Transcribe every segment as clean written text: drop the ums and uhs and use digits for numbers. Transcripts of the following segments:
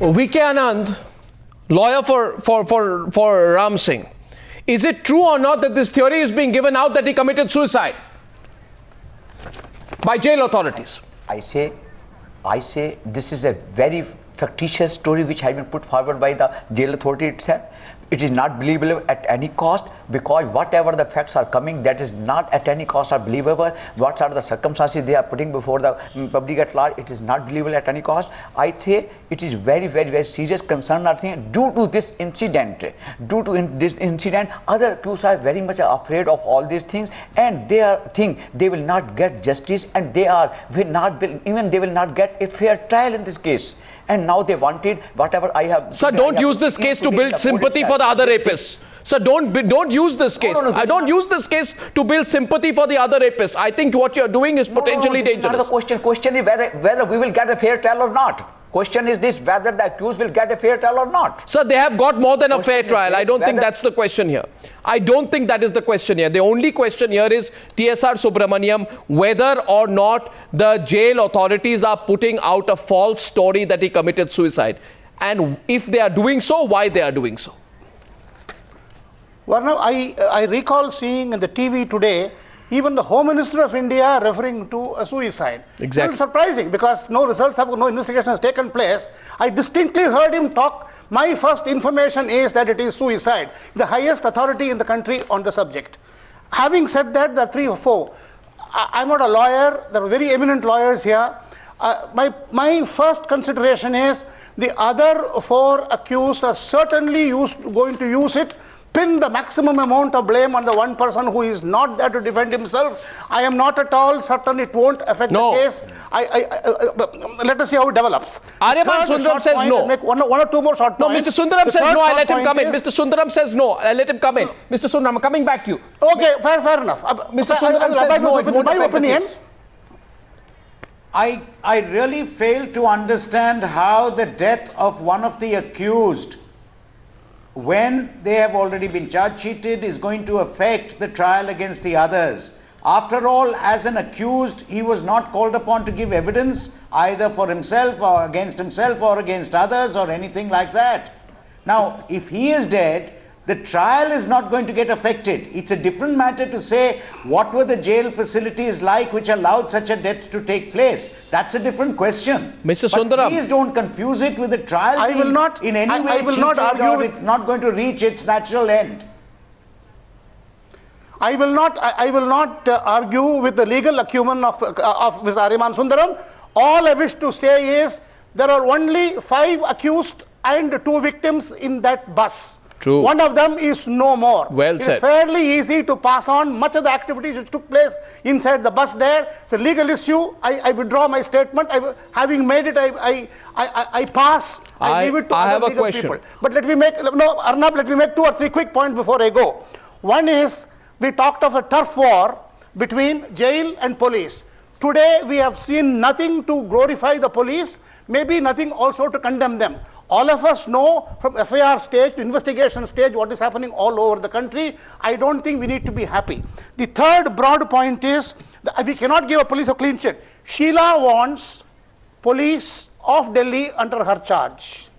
VK Anand, lawyer for Ram Singh. Is it true or not that this theory is being given out that he committed suicide by jail authorities? I say this is a very fictitious story which has been put forward by the jail authority itself. It is not believable at any cost, because whatever the facts are coming, that is not at any cost are believable. What are the circumstances they are putting before the public at large, it is not believable at any cost. I think it is very serious concern. I think due to this incident, other accused are very much afraid of all these things, and they think they will not get justice, and they will not get a fair trial in this case. And now they wanted whatever I have. Sir, don't use this case to build sympathy for the other rapists. Sir, don't use this case. I don't use this case to build sympathy for the other rapists. I think what you're doing is potentially dangerous. Not the question. Question is whether we will get a fair trial or not. Question is this: whether the accused will get a fair trial or not. Sir, they have got more than a fair trial. I don't think that's the question here. I don't think that is the question here. The only question here is TSR Subramaniam, whether or not the jail authorities are putting out a false story that he committed suicide. And if they are doing so, why they are doing so. Varna, I recall seeing in the TV today, even the Home Minister of India referring to a suicide. Exactly. It's surprising because no investigation has taken place. I distinctly heard him talk. My first information is that it is suicide, the highest authority in the country on the subject. Having said that, there are 3 or 4. I'm not a lawyer. There are very eminent lawyers here. My first consideration is the other 4 accused are certainly going to use it, pin the maximum amount of blame on the one person who is not there to defend himself. I am not at all certain it won't affect the case. Let us see how it develops. Aryaman Sundaram says no. Make one or two more short points. No, Mr. Sundaram says no, I let him come in. Mr. Sundaram says no, I let him come in. Mr. Sundaram, I'm coming back to you. Okay, fair enough. Mr. Sundaram says no, it won't affect the case. I really fail to understand how the death of one of the accused, when they have already been charge-sheeted, is going to affect the trial against the others. After all, as an accused, he was not called upon to give evidence either for himself or against others or anything like that. Now, if he is dead, the trial is not going to get affected. It's a different matter to say what were the jail facilities like which allowed such a death to take place. That's a different question. Mr. Sundaram, please don't confuse it with the trial. I will not in any way. I will not argue with. It's not going to reach its natural end. I will not argue with the legal acumen of Mr. Aryaman Sundaram. All I wish to say is there are only 5 accused and 2 victims in that bus. True. One of them is no more. Well said. It's fairly easy to pass on much of the activities which took place inside the bus there. It's a legal issue. I withdraw my statement. Having made it, I pass. I leave it to other legal people. But let me make 2 or 3 quick points before I go. One is, we talked of a turf war between jail and police. Today we have seen nothing to glorify the police, maybe nothing also to condemn them. All of us know from FIR stage to investigation stage what is happening all over the country. I don't think we need to be happy. The third broad point is that we cannot give a police a clean sheet. Sheila wants police of Delhi under her charge.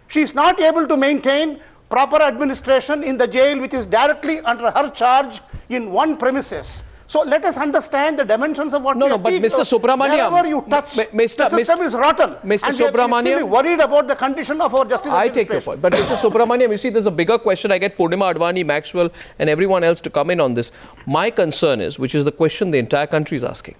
She is not able to maintain proper administration in the jail which is directly under her charge in one premises. So let us understand the dimensions of what we are but Mr. Subramaniam, wherever you touch, the system is rotten. Mr. And Subramaniam, we are worried about the condition of our justice. I take your point. But Mr. Subramaniam, you see, there's a bigger question. I get Purnima Advani, Maxwell, and everyone else to come in on this. My concern is, which is the question the entire country is asking,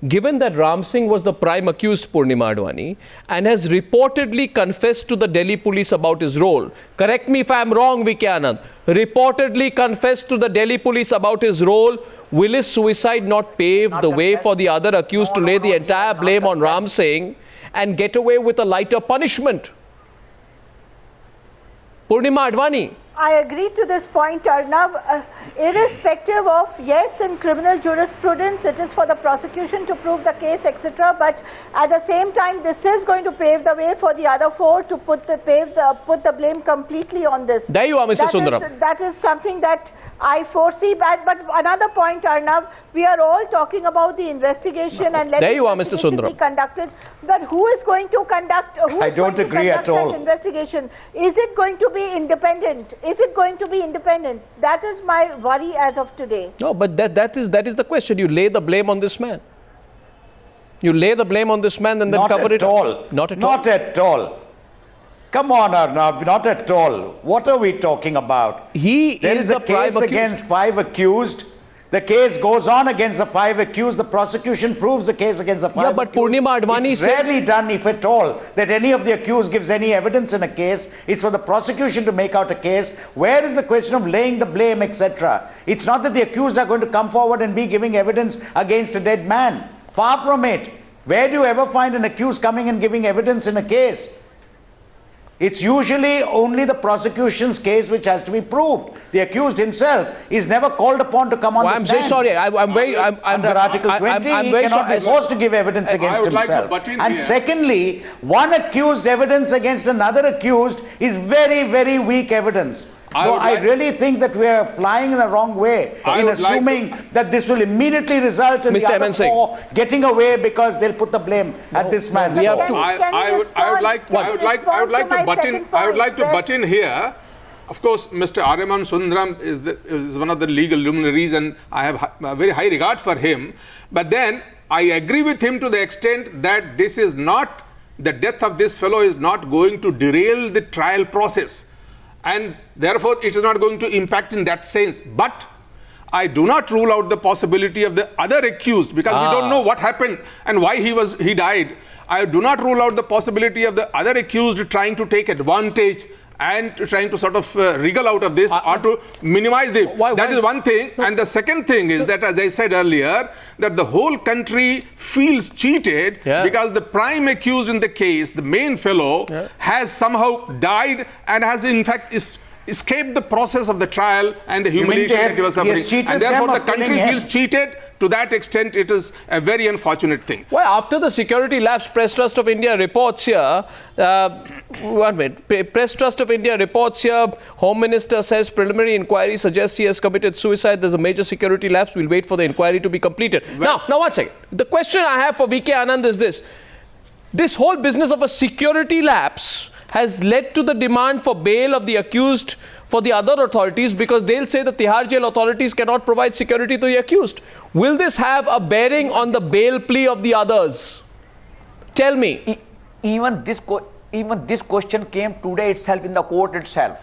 given that Ram Singh was the prime accused, Purnima Advani, and has reportedly confessed to the Delhi police about his role, correct me if I am wrong, VK Anand, reportedly confessed to the Delhi police about his role, will his suicide not pave the way for the other accused to lay the entire blame on Ram Singh and get away with a lighter punishment? Purnima Advani. I agree to this point, Arnav. Irrespective of, yes, in criminal jurisprudence, it is for the prosecution to prove the case, etc. But at the same time, this is going to pave the way for the other four to put the blame completely on this. There you are, Mr. Sundaram. That is something that I foresee. But another point, Arnav, we are all talking about the investigation and let there you are, Mr. investigation Sundaram. be conducted. But who is going to conduct? I don't agree at all. That investigation? Is it going to be independent? Is it going to be independent? That is my worry as of today. No, but that is the question. You lay the blame on this man. You lay the blame on this man and then Not cover at it all. up. Not at all. Not at all. Come on, Arnav, not at all. What are we talking about? He There is is the a prime case accused. against 5 accused. The case goes on against the 5 accused. The prosecution proves the case against the 5 Yeah, but accused. Purnima Advani it's says- rarely done, if at all, that any of the accused gives any evidence in a case. It's for the prosecution to make out a case. Where is the question of laying the blame, etc.? It's not that the accused are going to come forward and be giving evidence against a dead man. Far from it. Where do you ever find an accused coming and giving evidence in a case? It's usually only the prosecution's case which has to be proved. The accused himself is never called upon to come on Well, the I'm stand. very sorry. I'm Under Article 20, I'm he very cannot sorry. be forced to give evidence against would like to himself. butt in And here. secondly, one accused evidence against another accused is very, very weak evidence. I So would I like- really think that we are flying in the wrong way I in would like assuming that this will immediately result in Mr. the other MN Singh. four getting away because they'll put the blame at this man's we have door. to- I would like to butt in. I would like to butt in here. Of course, Mr. Ariman Sundaram is one of the legal luminaries, and I have a very high regard for him. But then I agree with him to the extent that this is not, the death of this fellow is not going to derail the trial process, and therefore it is not going to impact in that sense. But I do not rule out the possibility of the other accused, because we don't know what happened and why he died. I do not rule out the possibility of the other accused trying to take advantage and trying to sort of wriggle out of this or to minimize the. That is one thing. And the second thing is that, as I said earlier, that the whole country feels cheated because the prime accused in the case, the main fellow, has somehow died and has in fact escaped the process of the trial and the humiliation that he was suffering. And therefore the country feels cheated. To that extent, it is a very unfortunate thing. Well, after the security lapse, Press Trust of India reports here, one minute, Press Trust of India reports here, Home Minister says preliminary inquiry suggests he has committed suicide. There's a major security lapse. We'll wait for the inquiry to be completed. Well, now one second. The question I have for VK Anand is this. This whole business of a security lapse has led to the demand for bail of the accused for the other authorities, because they'll say the Tihar jail authorities cannot provide security to the accused. Will this have a bearing on the bail plea of the others? Tell me. Even this question came today itself in the court itself.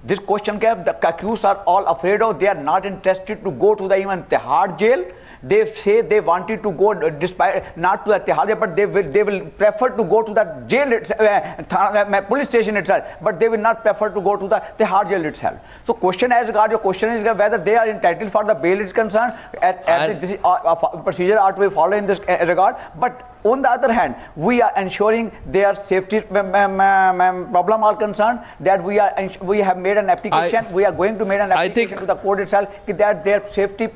This question came, the accused are all afraid of, they are not interested to go to the even Tihar jail. They say they wanted to go, despite not to the Tihar jail, but they will prefer to go to the jail, police station itself, but they will not prefer to go to the Tihar jail itself. So question as regards your question is whether they are entitled for the bail is concerned, this procedure are to be followed in this regard. But on the other hand, we are ensuring their safety problem are concerned, that we have made an application, we are going to make an application to the court itself that their safety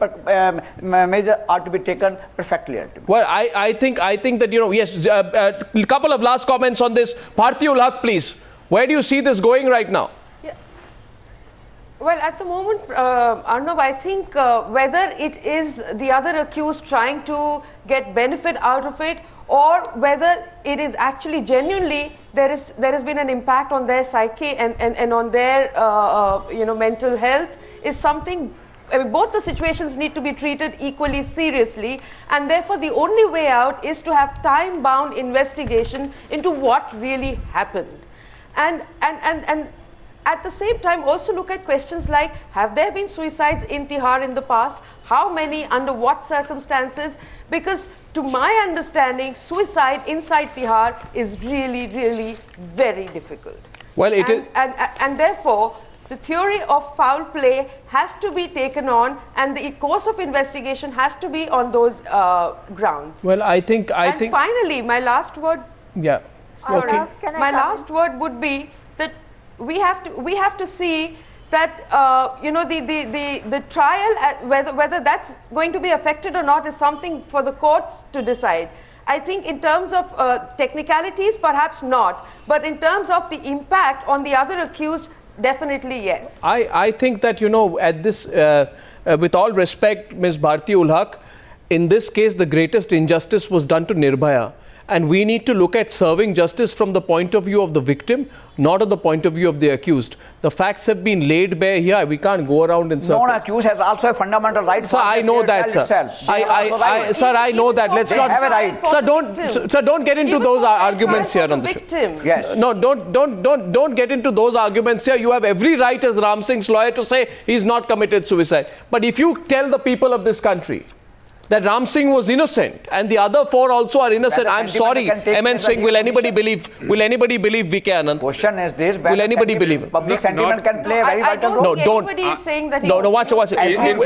measures are to be taken perfectly. Well, I think that, yes, a couple of last comments on this. Bharti Haq, please. Where do you see this going right now? Well, at the moment, Arnav, I think whether it is the other accused trying to get benefit out of it, or whether it is actually genuinely there has been an impact on their psyche and on their mental health, is something. I mean, both the situations need to be treated equally seriously, and therefore the only way out is to have time-bound investigation into what really happened, and at the same time also look at questions like, have there been suicides in Tihar in the past? How many? Under what circumstances? Because to my understanding, suicide inside Tihar is really, really very difficult. Well, and therefore the theory of foul play has to be taken on, and the course of investigation has to be on those grounds. Well, I think. Finally, my last word. Yeah. Sorry, Okay. my last word would be that we have to see that you know, the trial, whether that's going to be affected or not is something for the courts to decide. I think in terms of technicalities, perhaps not, but in terms of the impact on the other accused, definitely yes. I think that, you know, at this, with all respect, Ms. Bharti ul Haq, in this case, the greatest injustice was done to Nirbhaya. And we need to look at serving justice from the point of view of the victim, not of the point of view of the accused. The facts have been laid bare here. We can't go around in circles. Non-accused has also a fundamental right. Sir, I know that, sir. Sir, I know that. Let's not. have a right. Sir, don't get into those arguments here on the show. Yes. No, don't get into those arguments here. You have every right as Ram Singh's lawyer to say he's not committed suicide. But if you tell the people of this country that Ram Singh was innocent and the other 4 also are innocent, I'm sorry, MN Singh, will anybody believe VK Anand? Question is this: will anybody believe it? Public sentiment can play a very vital role. I don't think anybody is saying that. Watch it. In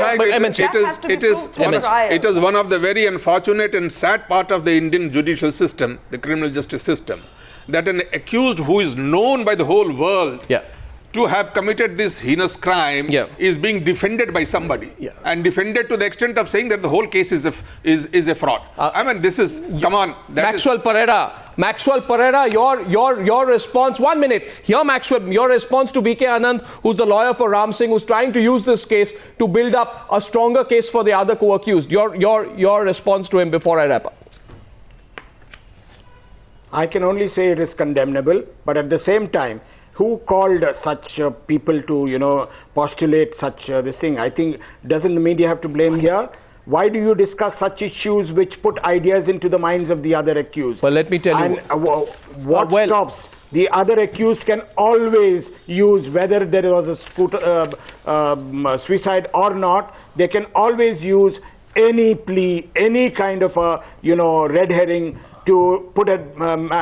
fact, it is one of the very unfortunate and sad part of the Indian judicial system, the criminal justice system, that an accused who is known by the whole world to have committed this heinous crime is being defended by somebody, and defended to the extent of saying that the whole case is a fraud. I mean, this is, come on. Maxwell Pereira, your response, 1 minute. Here, Maxwell, your response to VK Anand, who's the lawyer for Ram Singh, who's trying to use this case to build up a stronger case for the other co-accused. Your response to him before I wrap up. I can only say it is condemnable, but at the same time, who called such people to, you know, postulate such this thing? I think, doesn't the media have to blame here? Why do you discuss such issues which put ideas into the minds of the other accused? Well, let me tell you. And what stops? The other accused can always use, whether there was a suicide or not, they can always use any plea, any kind of a, you know, red herring to put a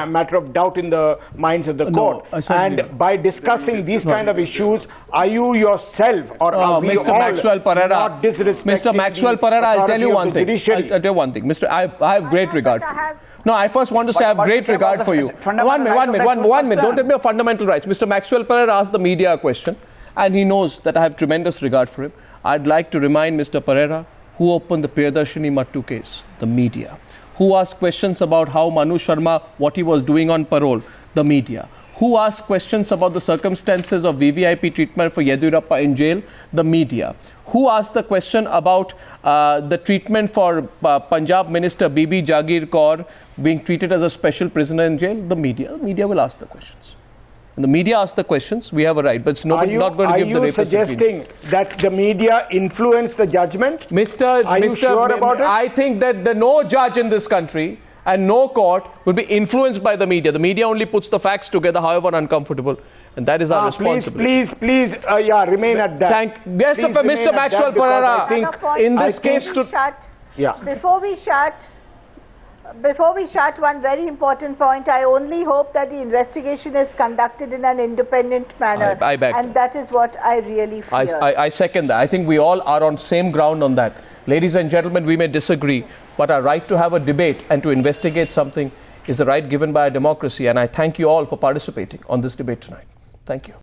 matter of doubt in the minds of the court. And by discussing these kind of issues, are you yourself or are we Mr. all Maxwell Pereira, not disrespecting Mr. Maxwell Pereira, I'll tell you one thing. I'll tell you one thing. I have great regard for you. No, I first want to say I have great regard for you. 1 minute. Don't tell me your fundamental rights. Mr. Maxwell Pereira asked the media a question, and he knows that I have tremendous regard for him. I'd like to remind Mr. Pereira, who opened the Priyadarshini Mattu case? The media. Who asked questions about how Manu Sharma, what he was doing on parole? The media. Who asked questions about the circumstances of VVIP treatment for Yediyurappa in jail? The media. Who asked the question about the treatment for Punjab Minister Bibi Jagir Kaur being treated as a special prisoner in jail? The media. The media will ask the questions. When the media asks the questions, we have a right, but it's not going to give the rapist opinion. Are you suggesting that the media influence the judgment? Are you sure about it? I think that no judge in this country and no court will be influenced by the media. The media only puts the facts together, however uncomfortable, and that is our responsibility. Please, remain at that. Mr. Maxwell Pereira, in this case, Before we shut, one very important point. I only hope that the investigation is conducted in an independent manner. I beg. And that is what I really fear. I second that. I think we all are on same ground on that. Ladies and gentlemen, we may disagree, but our right to have a debate and to investigate something is the right given by a democracy. And I thank you all for participating on this debate tonight. Thank you.